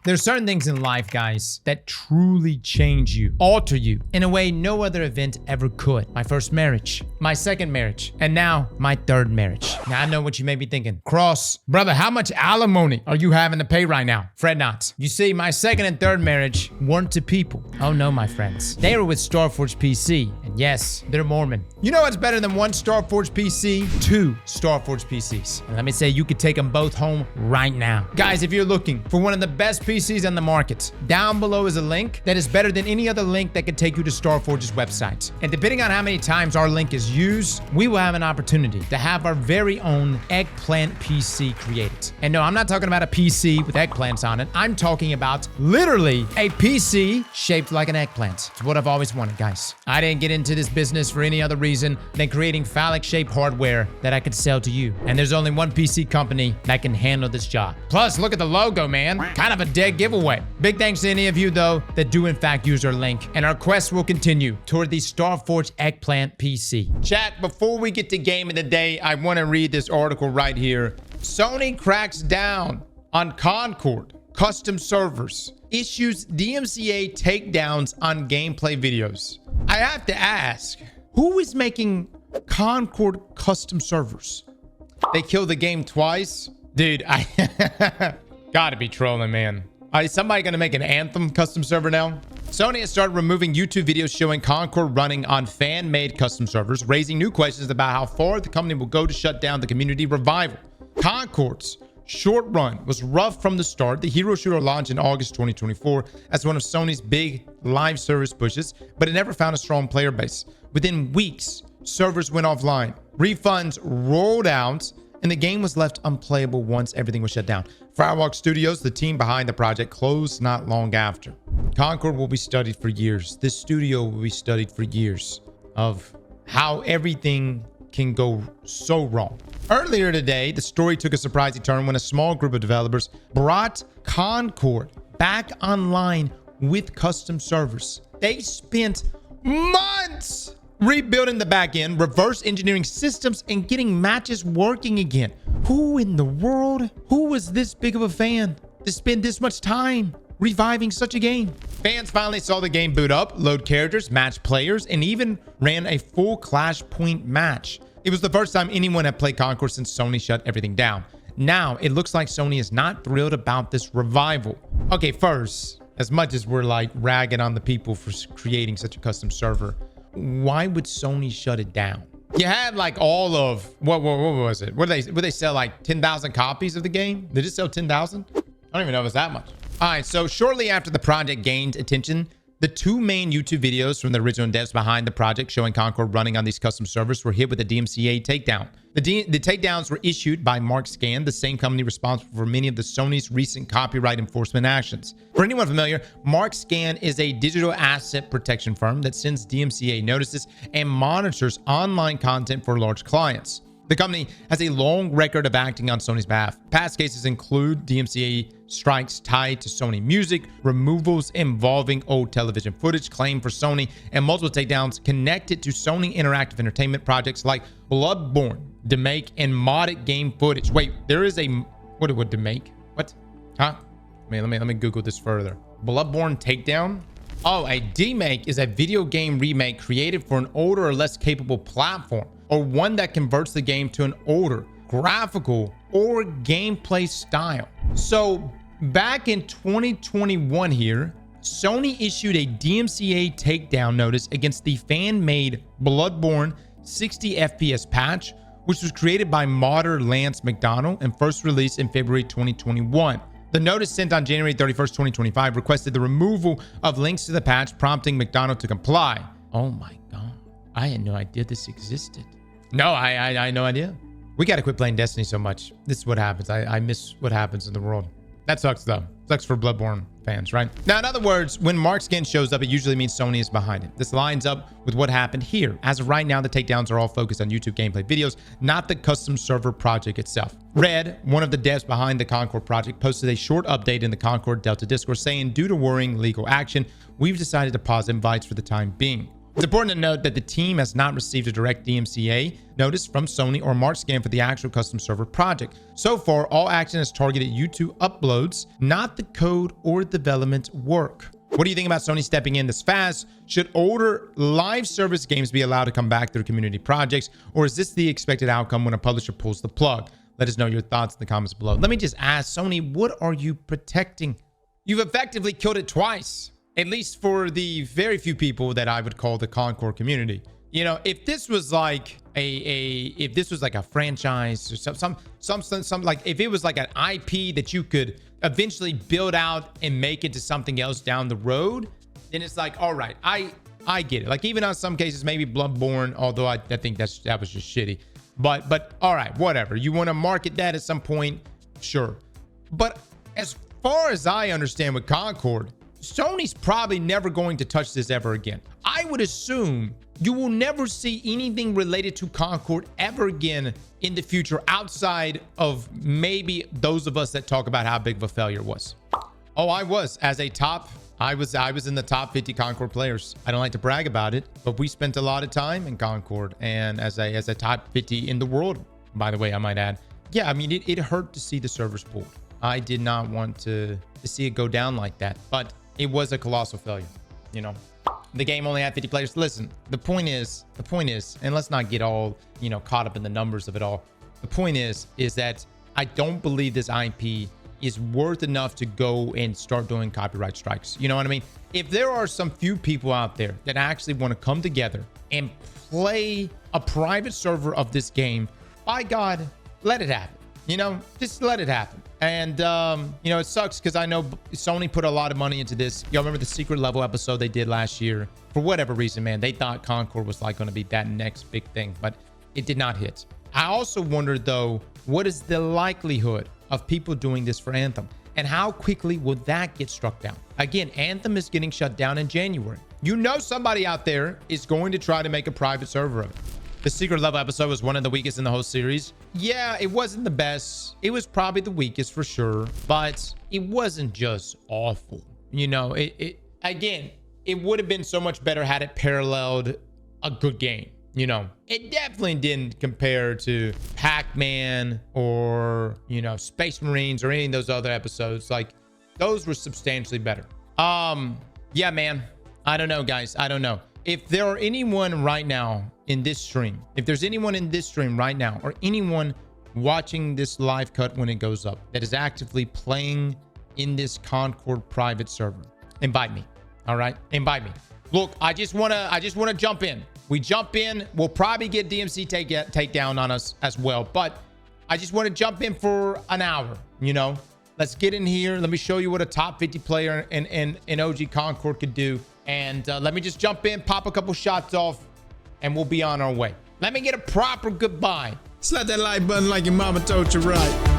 There's certain things in life, guys, that truly change you, alter you in a way no other event ever could. My first marriage, my second marriage, and now my third marriage. Now I know what you may be thinking. Cross, brother, how much alimony are you having to pay right now? Fret not. You see, my second and third marriage weren't to people. Oh no, my friends. They were with Starforge PC, and yes, they're Mormon. You know what's better than one Starforge PC? Two Starforge PCs. And let me say, you could take them both home right now. Guys, if you're looking for one of the best PCs on the market, down below is a link that is better than any other link that could take you to Starforge's website. And depending on how many times our link is used, we will have an opportunity to have our very own eggplant PC created. And no, I'm not talking about a PC with eggplants on it. I'm talking about literally a PC shaped like an eggplant. It's what I've always wanted, guys. I didn't get into this business for any other reason than creating phallic-shaped hardware that I could sell to you. And there's only one PC company that can handle this job. Plus, look at the logo, man. Kind of a dead giveaway. Big thanks to any of you, though, that do in fact use our link. And our quest will continue toward the Starforge eggplant PC. Chat, before we get to game of the day, I want to read this article right here. Sony cracks down on Concord custom servers, issues DMCA takedowns on gameplay videos. I have to ask, who is making Concord custom servers? They killed the game twice? Dude, I gotta be trolling, man. Is somebody gonna make an Anthem custom server now? Sony has started removing YouTube videos showing Concord running on fan-made custom servers, raising new questions about how far the company will go to shut down the community revival. Concord's short run was rough from the start. The hero shooter launched in August 2024 as one of Sony's big live service pushes, but it never found a strong player base. Within weeks, servers went offline, refunds rolled out, and the game was left unplayable once everything was shut down. Firewalk Studios, the team behind the project, closed not long after. Concord will be studied for years. This studio will be studied for years of how everything can go so wrong. Earlier today, the story took a surprising turn when a small group of developers brought Concord back online with custom servers. They spent months rebuilding the back end, reverse engineering systems, and getting matches working again. Who in the world? Who was this big of a fan to spend this much time reviving such a game? Fans finally saw the game boot up, load characters, match players, and even ran a full Clash Point match. It was the first time anyone had played Concord since Sony shut everything down. Now, it looks like Sony is not thrilled about this revival. Okay, first, as much as we're like ragging on the people for creating such a custom server, why would Sony shut it down? You had like all of, what was it? Would they sell like 10,000 copies of the game? They just sell 10,000? I don't even know if it's that much. All right, so shortly after the project gained attention, the two main YouTube videos from the original devs behind the project showing Concord running on these custom servers were hit with a DMCA takedown. The takedowns were issued by Mark Scan, the same company responsible for many of the Sony's recent copyright enforcement actions. For anyone familiar, Mark Scan is a digital asset protection firm that sends DMCA notices and monitors online content for large clients. The company has a long record of acting on Sony's behalf. Past cases include DMCA strikes tied to Sony Music, removals involving old television footage claimed for Sony, and multiple takedowns connected to Sony Interactive Entertainment projects like Bloodborne, demake, and modded game footage. Wait, there is a... What would demake? What? Huh? Let me Google this further. Bloodborne takedown? Oh, a demake is a video game remake created for an older or less capable platform, or one that converts the game to an older graphical or gameplay style. So back in 2021 here, Sony issued a DMCA takedown notice against the fan-made Bloodborne 60 FPS patch, which was created by modder Lance McDonald and first released in February 2021. The notice sent on January 31st, 2025 requested the removal of links to the patch, prompting McDonald to comply. Oh my God. I had no idea this existed. No, I had no idea. We got to quit playing Destiny so much. This is what happens. I miss what happens in the world. That sucks though. Sucks for Bloodborne fans, right? Now, in other words, when Mark Skin shows up, it usually means Sony is behind it. This lines up with what happened here. As of right now, the takedowns are all focused on YouTube gameplay videos, not the custom server project itself. Red, one of the devs behind the Concord project, posted a short update in the Concord Delta Discord saying, due to worrying legal action, we've decided to pause invites for the time being. It's important to note that the team has not received a direct DMCA notice from Sony or Mark Scan for the actual custom server project. So far, all action is targeted YouTube uploads, not the code or development work. What do you think about Sony stepping in this fast? Should older live service games be allowed to come back through community projects, or is this the expected outcome when a publisher pulls the plug? Let us know your thoughts in the comments below. Let me just ask Sony, what are you protecting? You've effectively killed it twice, at least for the very few people that I would call the Concord community. You know, if this was like if this was like a franchise or some like if it was like an IP that you could eventually build out and make it to something else down the road, then it's like, all right, I get it. Like even on some cases, maybe Bloodborne, although I think that was just shitty. But all right, whatever. You want to market that at some point, sure. But as far as I understand with Concord, Sony's probably never going to touch this ever again. I would assume you will never see anything related to Concord ever again in the future outside of maybe those of us that talk about how big of a failure it was. Oh, I was in the top 50 Concord players. I don't like to brag about it, but we spent a lot of time in Concord, and as a top 50 in the world, by the way, I might add. Yeah, I mean, it hurt to see the servers pulled. I did not want to see it go down like that, but it was a colossal failure. You know, the game only had 50 players. Listen, the point is, and let's not get all, you know, caught up in the numbers of it all. The point is that I don't believe this IP is worth enough to go and start doing copyright strikes. You know what I mean? If there are some few people out there that actually want to come together and play a private server of this game, by God, let it happen. You know, just let it happen. And, you know, it sucks because I know Sony put a lot of money into this. Y'all remember the secret level episode they did last year? For whatever reason, man, they thought Concord was like going to be that next big thing, but it did not hit. I also wondered, though, what is the likelihood of people doing this for Anthem? And how quickly will that get struck down? Again, Anthem is getting shut down in January. You know somebody out there is going to try to make a private server of it. The secret level episode was one of the weakest in the whole series. Yeah, it wasn't the best. It was probably the weakest for sure, but it wasn't just awful. You know, again, it would have been so much better had it paralleled a good game. You know, it definitely didn't compare to Pac-Man or, you know, Space Marines or any of those other episodes. Like, those were substantially better. Yeah, man. I don't know, guys. I don't know. If there are anyone right now in this stream, if there's anyone in this stream right now, or anyone watching this live cut when it goes up that is actively playing in this Concord private server, invite me. All right, invite me. Look, I just wanna jump in. We jump in, we'll probably get DMC takedown on us as well, but I just want to jump in for an hour. You know, let's get in here. Let me show you what a top 50 player in OG Concord could do. And let me just jump in, pop a couple shots off, and we'll be on our way. Let me get a proper goodbye. Slap that like button like your mama told you right.